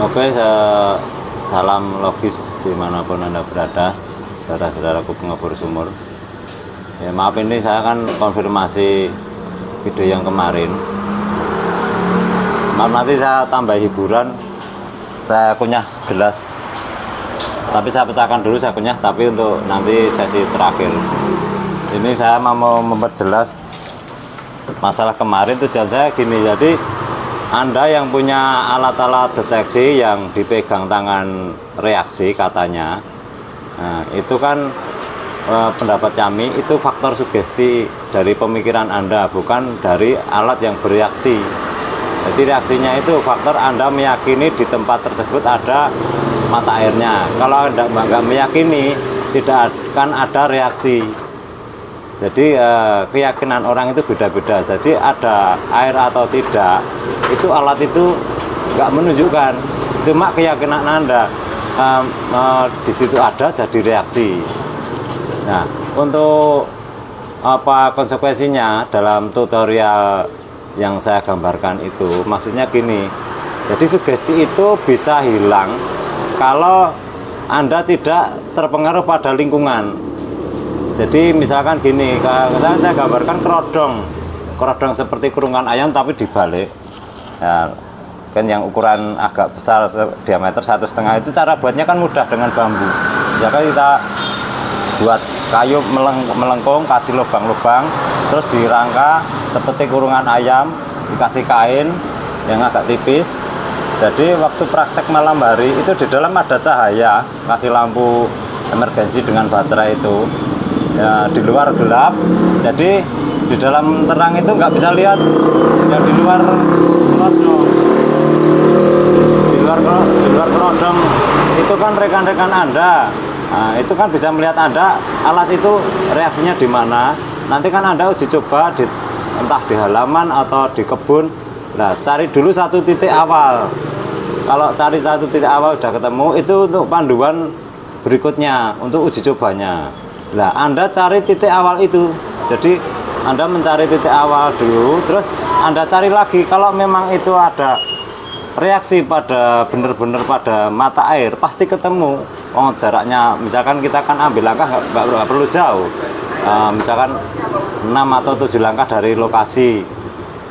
Oke, salam logis dimanapun Anda berada, saudara-saudaraku pengepul sumur. Ya, maaf ini saya kan konfirmasi video yang kemarin. Maaf nanti saya tambah hiburan, saya kunyah gelas. Tapi saya pecahkan dulu saya kunyah, tapi untuk nanti sesi terakhir. Ini saya mau memperjelas masalah kemarin. Tujuan saya gini, jadi Anda yang punya alat-alat deteksi yang dipegang tangan reaksi katanya, nah, itu kan pendapat kami itu faktor sugesti dari pemikiran Anda, bukan dari alat yang bereaksi. Jadi reaksinya itu faktor Anda meyakini di tempat tersebut ada mata airnya. Kalau Anda nggak meyakini, tidak akan ada reaksi. Jadi keyakinan orang itu beda-beda. Jadi ada air atau tidak, itu alat itu nggak menunjukkan. Cuma keyakinan Anda di situ ada jadi reaksi. Nah, untuk apa konsekuensinya dalam tutorial yang saya gambarkan itu, maksudnya gini. Jadi sugesti itu bisa hilang kalau Anda tidak terpengaruh pada lingkungan. Jadi misalkan gini, saya gambarkan kerodong seperti kurungan ayam tapi dibalik. Ya, kan yang ukuran agak besar diameter 1,5 itu cara buatnya kan mudah dengan bambu. Ya kan kita buat kayu melengkung, kasih lubang-lubang, terus dirangka seperti kurungan ayam, dikasih kain yang agak tipis. Jadi waktu praktek malam hari itu di dalam ada cahaya, kasih lampu emergensi dengan baterai itu. Ya, di luar gelap, jadi di dalam terang itu nggak bisa lihat yang di luar kerodong. Di luar kerodong itu kan rekan-rekan Anda. Nah, itu kan bisa melihat Anda alat itu reaksinya di mana. Nanti kan Anda uji coba entah di halaman atau di kebun. Nah, cari dulu satu titik awal. Kalau cari satu titik awal udah ketemu, itu untuk panduan berikutnya untuk uji cobanya. Nah, Anda cari titik awal itu. Jadi Anda mencari titik awal dulu, terus Anda cari lagi. Kalau memang itu ada reaksi pada benar-benar pada mata air, pasti ketemu. Oh, jaraknya misalkan kita kan ambil langkah nggak perlu jauh. Misalkan 6 atau 7 langkah dari lokasi.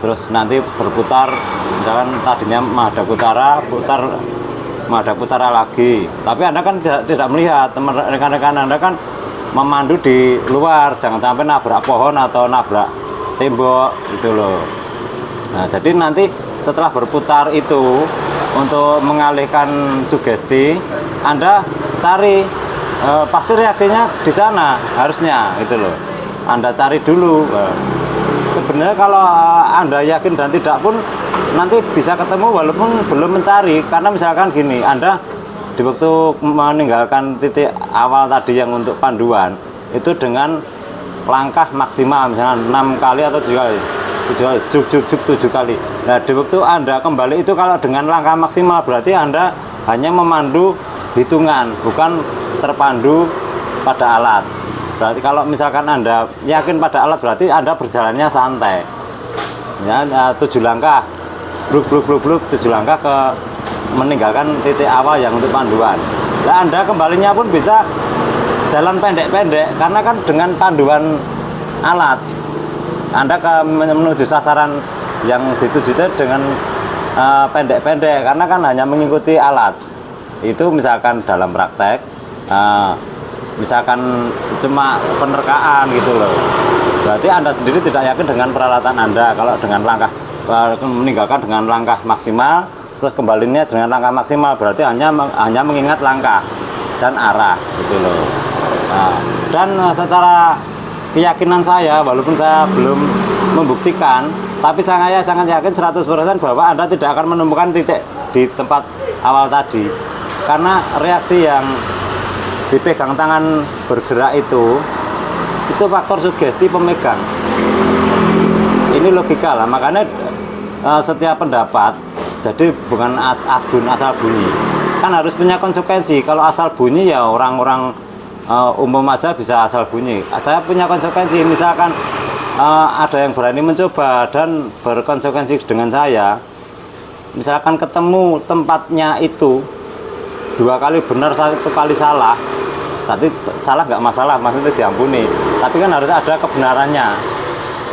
Terus nanti berputar, misalkan tadinya menghadap utara, menghadap utara lagi. Tapi Anda kan tidak melihat, teman rekan-rekan Anda kan memandu di luar, jangan sampai nabrak pohon atau nabrak tembok gitu loh. Nah, jadi nanti setelah berputar itu untuk mengalihkan sugesti, Anda cari pasti reaksinya di sana harusnya gitu loh. Anda cari dulu. Sebenarnya kalau Anda yakin dan tidak pun nanti bisa ketemu walaupun belum mencari, karena misalkan gini, Anda di waktu meninggalkan titik awal tadi yang untuk panduan itu dengan langkah maksimal misalnya 6 kali atau 7 kali, 7 kali. Nah, di waktu Anda kembali itu kalau dengan langkah maksimal berarti Anda hanya memandu hitungan, bukan terpandu pada alat. Berarti kalau misalkan Anda yakin pada alat berarti Anda berjalannya santai. Ya, 7 langkah, bluk 7 langkah ke meninggalkan titik awal yang untuk panduan. Nah, Anda kembalinya pun bisa jalan pendek-pendek karena kan dengan panduan alat Anda menuju sasaran yang dituju dengan pendek-pendek karena kan hanya mengikuti alat. Itu misalkan dalam praktek, misalkan cuma penerkaan gitu loh. Berarti Anda sendiri tidak yakin dengan peralatan Anda. Kalau dengan langkah meninggalkan dengan langkah maksimal terus kembalinya dengan langkah maksimal berarti hanya mengingat langkah dan arah gitu loh. Nah, dan secara keyakinan saya, walaupun saya belum membuktikan, tapi saya sangat yakin 100% bahwa Anda tidak akan menemukan titik di tempat awal tadi, karena reaksi yang dipegang tangan bergerak itu faktor sugesti pemegang. Ini logika lah, makanya setiap pendapat jadi bukan asbun asal bunyi, kan harus punya konsekuensi. Kalau asal bunyi ya orang-orang umum aja bisa asal bunyi. Saya punya konsekuensi, misalkan ada yang berani mencoba dan berkonsekuensi dengan saya, misalkan ketemu tempatnya itu 2 kali benar 1 kali salah, berarti salah nggak masalah, maksudnya diampuni. Tapi kan harus ada kebenarannya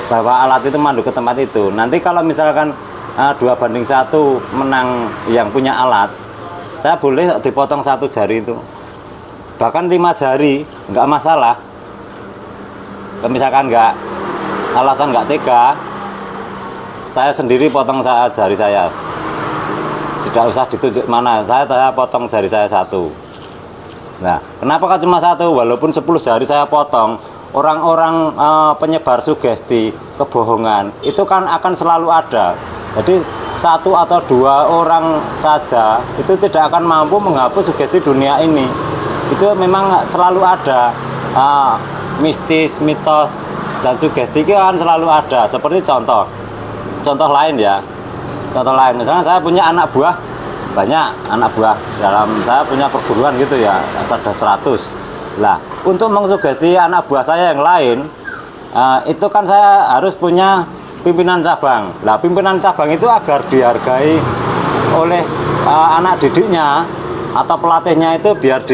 bahwa alat itu mandu ke tempat itu. Nanti kalau misalkan 2-1 menang yang punya alat, saya boleh dipotong 1 jari itu, bahkan 5 jari nggak masalah. Misalkan alasan nggak tega, saya sendiri potong jari saya, tidak usah ditunjuk mana, saya potong jari saya 1. Nah, kenapa kan cuma 1? Walaupun 10 jari saya potong, orang-orang penyebar sugesti kebohongan itu kan akan selalu ada. Jadi 1 atau 2 orang saja itu tidak akan mampu menghapus sugesti dunia ini. Itu memang selalu ada. Mistis, mitos, dan sugesti itu kan selalu ada. Seperti contoh lain ya, contoh lain, misalnya saya punya anak buah banyak, dalam saya punya perguruan gitu ya, ada 100 lah. Untuk mengsugesti anak buah saya yang lain, itu kan saya harus punya pimpinan cabang. Lah pimpinan cabang itu agar dihargai oleh anak didiknya atau pelatihnya, itu biar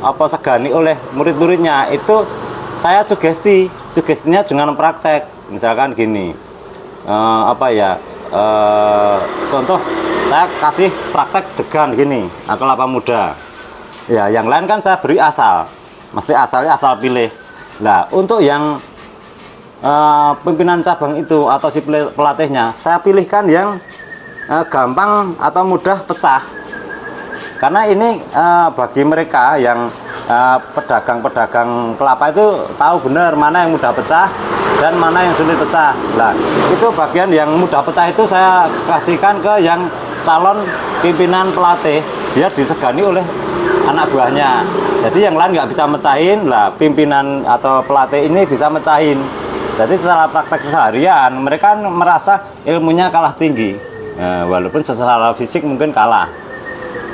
segani oleh murid-muridnya, itu saya sugestinya dengan praktek. Misalkan gini, contoh saya kasih praktek degan gini, kelapa muda ya, yang lain kan saya beri asal, mesti asalnya asal pilih. Nah, untuk yang pimpinan cabang itu atau si pelatihnya, saya pilihkan yang gampang atau mudah pecah. Karena ini bagi mereka yang pedagang-pedagang kelapa itu tahu benar mana yang mudah pecah dan mana yang sulit pecah. Nah, itu bagian yang mudah pecah itu saya kasihkan ke yang calon pimpinan pelatih, biar disegani oleh anak buahnya. Jadi yang lain nggak bisa mecahin, lah pimpinan atau pelatih ini bisa mecahin. Jadi setelah praktek seharian, mereka merasa ilmunya kalah tinggi, walaupun secara fisik mungkin kalah.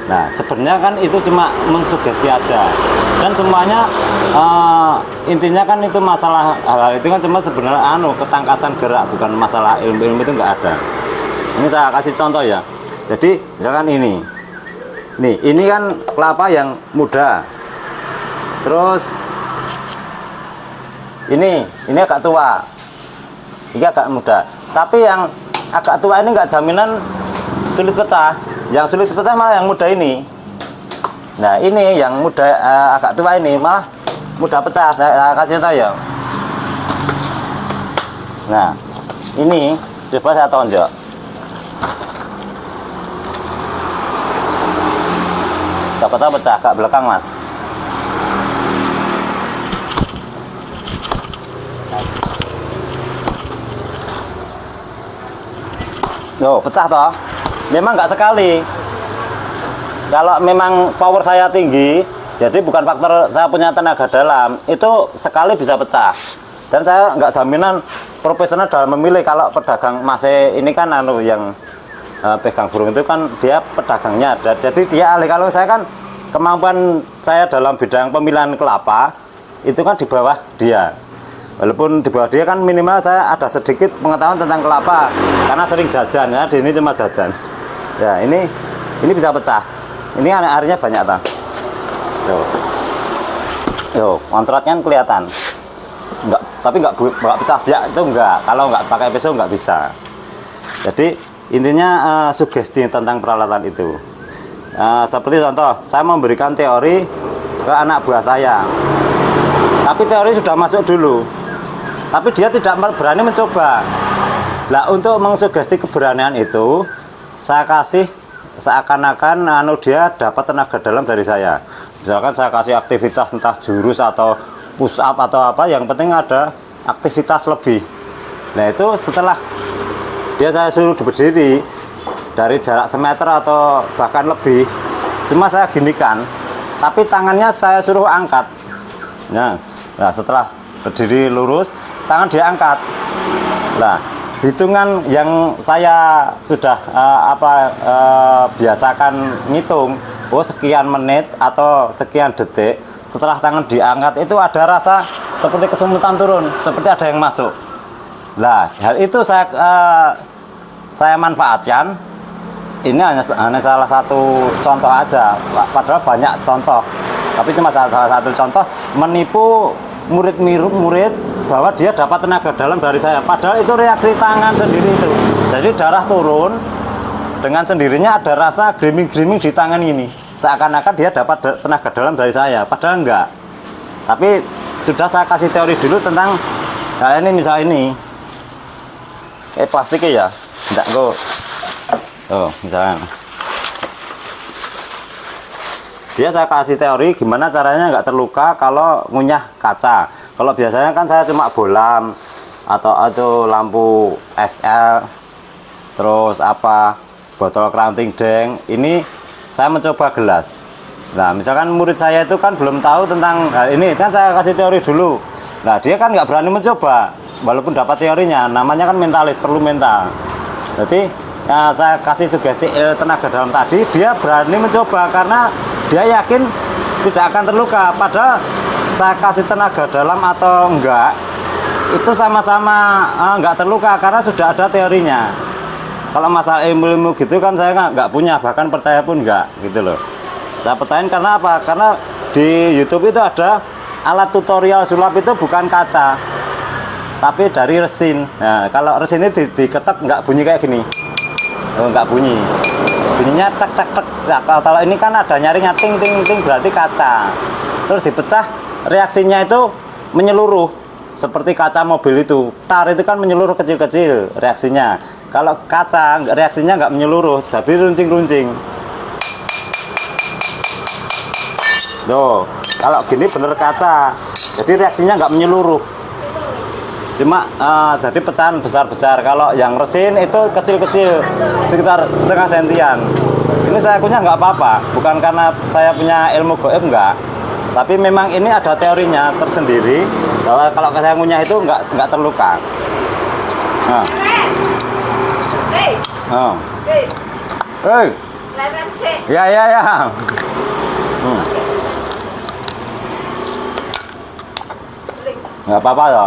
Nah, sebenarnya kan itu cuma mengsugesti aja, dan semuanya intinya kan itu masalah hal-hal itu kan cuma sebenarnya ketangkasan gerak, bukan masalah ilmu itu nggak ada. Ini saya kasih contoh ya. Jadi misalkan ini kan kelapa yang muda, terus ini agak tua, ini agak muda. Tapi yang agak tua ini nggak jaminan sulit pecah. Yang sulit pecah malah yang muda ini. Nah, ini yang muda agak tua ini malah mudah pecah. Saya kasih tahu ya. Nah, ini coba saya tonjok. Dapat pecah agak belakang, Mas. Loh, pecah toh? Memang nggak sekali. Kalau memang power saya tinggi, jadi bukan faktor saya punya tenaga dalam, itu sekali bisa pecah. Dan saya nggak jaminan profesional dalam memilih. Kalau pedagang masih ini kan yang pegang burung itu kan dia pedagangnya, jadi dia ahli. Kalau saya kan kemampuan saya dalam bidang pemilihan kelapa itu kan di bawah dia. Walaupun di bawah dia kan minimal saya ada sedikit pengetahuan tentang kelapa karena sering jajan ya, di ini cuma jajan. Ya, ini bisa pecah. Ini airnya banyak tak? Yo, kontraknya kelihatan. Enggak, tapi enggak pecah biak itu enggak. Kalau enggak pakai pisau enggak bisa. Jadi intinya sugesti tentang peralatan itu. Seperti contoh, saya memberikan teori ke anak buah saya. Tapi teori sudah masuk dulu. Tapi dia tidak berani mencoba. Nah, untuk mengsugesti keberanian itu, saya kasih seakan-akan dia dapat tenaga dalam dari saya. Misalkan saya kasih aktivitas entah jurus atau push up atau apa, yang penting ada aktivitas lebih. Nah, itu setelah saya suruh berdiri dari jarak semeter atau bahkan lebih, cuma saya ginikan, tapi tangannya saya suruh angkat. Nah, setelah berdiri lurus, tangan dia angkat. Nah, hitungan yang saya sudah biasakan ngitung, sekian menit atau sekian detik setelah tangan diangkat itu ada rasa seperti kesemutan turun, seperti ada yang masuk. Nah, hal itu saya manfaatkan. Ini hanya salah satu contoh aja, padahal banyak contoh, tapi cuma salah satu contoh menipu murid bahwa dia dapat tenaga dalam dari saya, padahal itu reaksi tangan sendiri itu. Jadi darah turun, dengan sendirinya ada rasa griming-griming di tangan ini, seakan-akan dia dapat tenaga dalam dari saya, padahal enggak. Tapi sudah saya kasih teori dulu tentang ini, misalnya ini plastiknya ya, enggak kok. Oh, misalnya dia saya kasih teori gimana caranya nggak terluka kalau ngunyah kaca. Kalau biasanya kan saya cuma bolam atau lampu SL, terus apa botol keranting deng. Ini saya mencoba gelas. Nah, misalkan murid saya itu kan belum tahu tentang hal ini, kan saya kasih teori dulu. Nah, dia kan nggak berani mencoba walaupun dapat teorinya. Namanya kan mentalis, perlu mental. Jadi ya, saya kasih sugesti tenaga dalam tadi, dia berani mencoba karena dia yakin tidak akan terluka. Padahal saya kasih tenaga dalam atau enggak, itu sama-sama enggak terluka karena sudah ada teorinya. Kalau masalah ilmu-ilmu gitu kan saya nggak punya, bahkan percaya pun enggak gitu loh. Saya percayain karena apa? Karena di YouTube itu ada alat tutorial sulap itu bukan kaca, tapi dari resin. Nah, kalau resin ini diketek nggak bunyi kayak gini. Oh, nggak bunyi, bunyinya tek tek tek. Nah, kalau ini kan ada nyaringnya ting ting ting, berarti kaca. Terus dipecah, reaksinya itu menyeluruh seperti kaca mobil itu. Tar itu kan menyeluruh kecil-kecil reaksinya. Kalau kaca reaksinya nggak menyeluruh, jadi runcing-runcing. Tuh, kalau gini bener kaca, jadi reaksinya nggak menyeluruh. Cuma jadi pecahan besar-besar. Kalau yang resin itu kecil-kecil, sekitar setengah sentian. Ini saya punya nggak apa-apa, bukan karena saya punya ilmu goib, enggak, tapi memang ini ada teorinya tersendiri bahwa kalau saya ngunyah itu nggak terluka. Nah. Oh. Hey. Ya. Nggak apa-apa ya.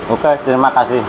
Oke, terima kasih.